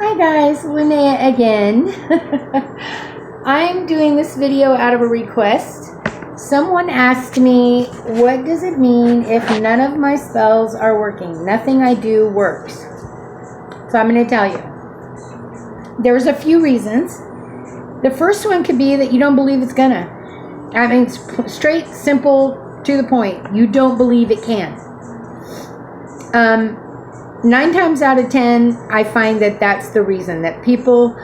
Hi guys, Linnea again. I'm doing this video out of a request. Someone asked me, what does it mean if none of my spells are working? Nothing I do works. So I'm going to tell you. There's a few reasons. The first one could be that you don't believe it's gonna. I mean, straight, simple, to the point. You don't believe it can. 9 times out of 10, I find that that's the reason, that people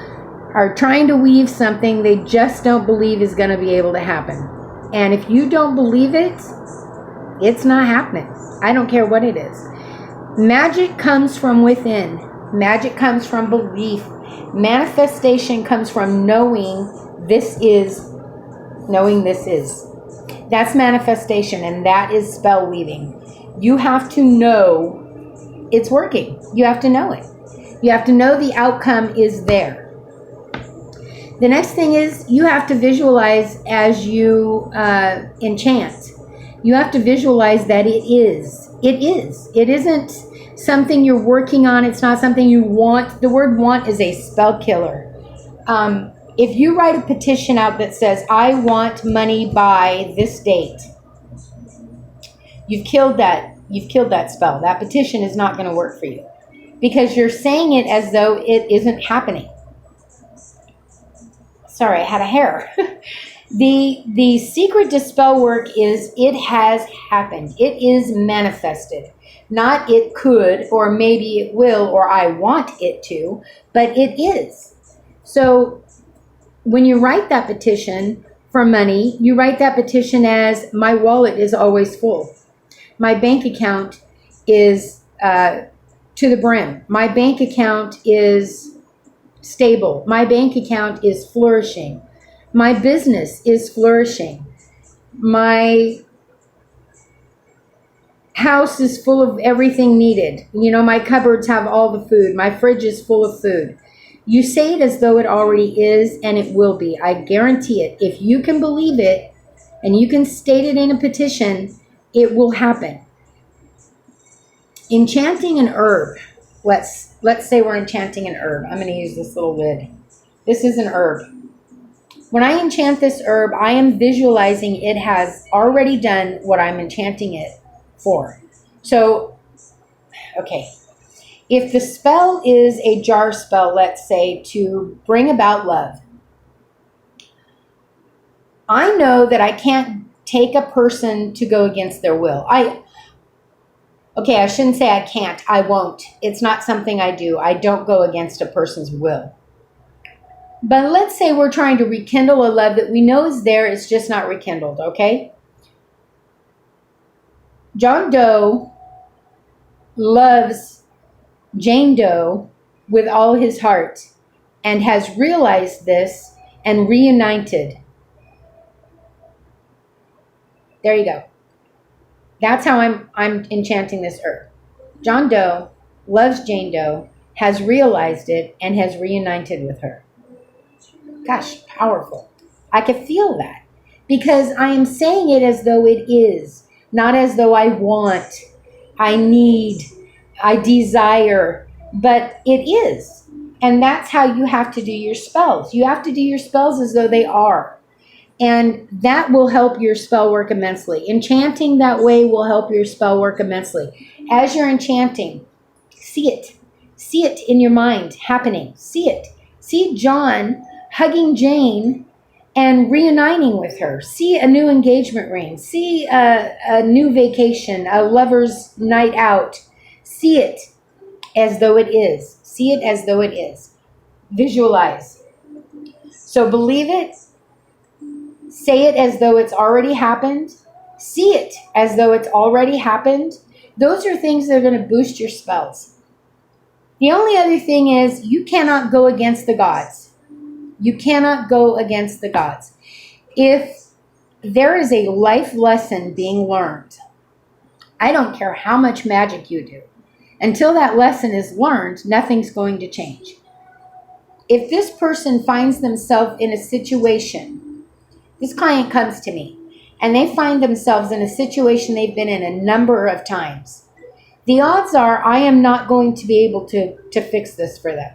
are trying to weave something they just don't believe is going to be able to happen. And if you don't believe it, it's not happening. I don't care what it is. Magic comes from within. Magic comes from belief. Manifestation comes from knowing this is. That's manifestation, and that is spell weaving. You have to know it's working. You have to know it. You have to know the outcome is there. The next thing is you have to visualize as you enchant. You have to visualize that it is. It is. It isn't something you're working on. It's not something you want. The word want is a spell killer. If you write a petition out that says, I want money by this date, you've killed that. You've killed that spell. That petition is not going to work for you because you're saying it as though it isn't happening. Sorry, I had a hair. The secret to spell work is it has happened. It is manifested. Not it could or maybe it will or I want it to, but it is. So when you write that petition for money, you write that petition as my wallet is always full. My bank account is to the brim. My bank account is stable. My bank account is flourishing. My business is flourishing. My house is full of everything needed. You know, my cupboards have all the food. My fridge is full of food. You say it as though it already is, and it will be. I guarantee it. If you can believe it and you can state it in a petition, it will happen. Enchanting an herb. Let's say we're enchanting an herb. I'm going to use this little lid. This is an herb. When I enchant this herb, I am visualizing it has already done what I'm enchanting it for. So, okay. If the spell is a jar spell, let's say, to bring about love, I know that I can't take a person to go against their will. I shouldn't say I can't. I won't. It's not something I do. I don't go against a person's will. But let's say we're trying to rekindle a love that we know is there. It's just not rekindled, okay? John Doe loves Jane Doe with all his heart and has realized this and reunited. There you go. That's how I'm enchanting this herb. John Doe loves Jane Doe, has realized it, and has reunited with her. Gosh, powerful. I can feel that because I am saying it as though it is, not as though I want, I need, I desire, but it is. And that's how you have to do your spells. You have to do your spells as though they are. And that will help your spell work immensely. Enchanting that way will help your spell work immensely. As you're enchanting, see it. See it in your mind happening. See it. See John hugging Jane and reuniting with her. See a new engagement ring. See a new vacation, a lover's night out. See it as though it is. See it as though it is. Visualize. So believe it. Say it as though it's already happened. See it as though it's already happened. Those are things that are going to boost your spells. The only other thing is you cannot go against the gods. You cannot go against the gods. If there is a life lesson being learned, I don't care how much magic you do. Until that lesson is learned, nothing's going to change. If this person finds themselves in a situation, this client comes to me, and they find themselves in a situation they've been in a number of times. The odds are I am not going to be able to fix this for them.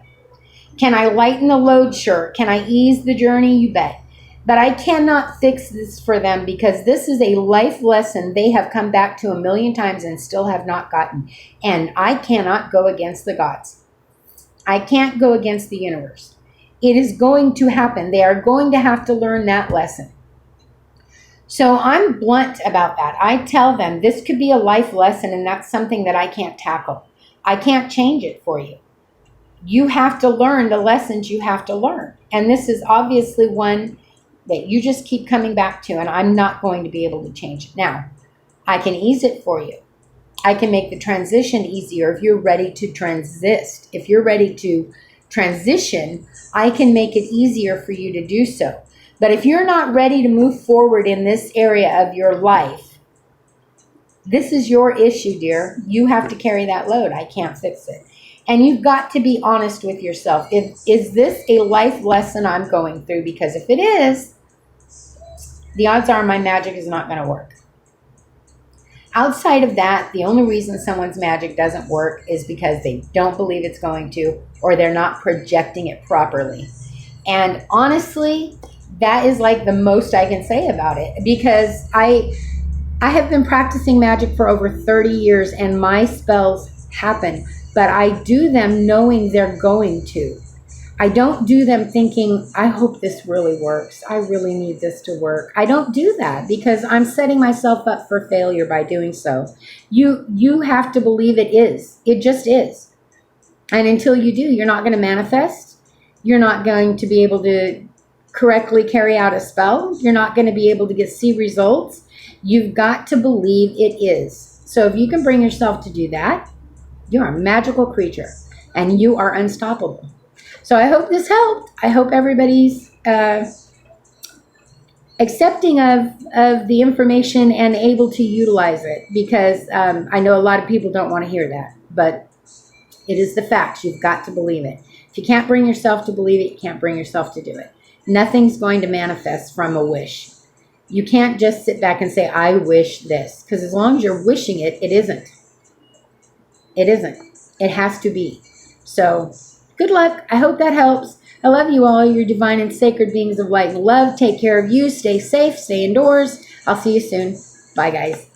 Can I lighten the load? Sure. Can I ease the journey? You bet. But I cannot fix this for them because this is a life lesson they have come back to a million times and still have not gotten. And I cannot go against the gods. I can't go against the universe. It is going to happen. They are going to have to learn that lesson. So I'm blunt about that. I tell them this could be a life lesson and that's something that I can't tackle. I can't change it for you. You have to learn the lessons you have to learn. And this is obviously one that you just keep coming back to, and I'm not going to be able to change it. Now, I can ease it for you. I can make the transition easier if you're ready to transist. If you're ready to transition, I can make it easier for you to do so. But if you're not ready to move forward in this area of your life, this is your issue, dear. You have to carry that load. I can't fix it. And you've got to be honest with yourself. Is this a life lesson I'm going through? Because if it is, the odds are my magic is not going to work. Outside of that, the only reason someone's magic doesn't work is because they don't believe it's going to, or they're not projecting it properly. And honestly, that is like the most I can say about it, because I have been practicing magic for over 30 years and my spells happen. But I do them knowing they're going to. I don't do them thinking, I hope this really works. I really need this to work. I don't do that because I'm setting myself up for failure by doing so. You have to believe it is. It just is. And until you do, you're not going to manifest. You're not going to be able to correctly carry out a spell. You're not going to be able to see results. You've got to believe it is. So if you can bring yourself to do that, you're a magical creature, and you are unstoppable. So I hope this helped. I hope everybody's accepting of the information and able to utilize it, because I know a lot of people don't want to hear that, but it is the fact. You've got to believe it. If you can't bring yourself to believe it, you can't bring yourself to do it. Nothing's going to manifest from a wish. You can't just sit back and say, I wish this, because as long as you're wishing it, it isn't. It isn't. It has to be. So, good luck. I hope that helps. I love you all, your divine and sacred beings of light and love. Take care of you. Stay safe. Stay indoors. I'll see you soon. Bye, guys.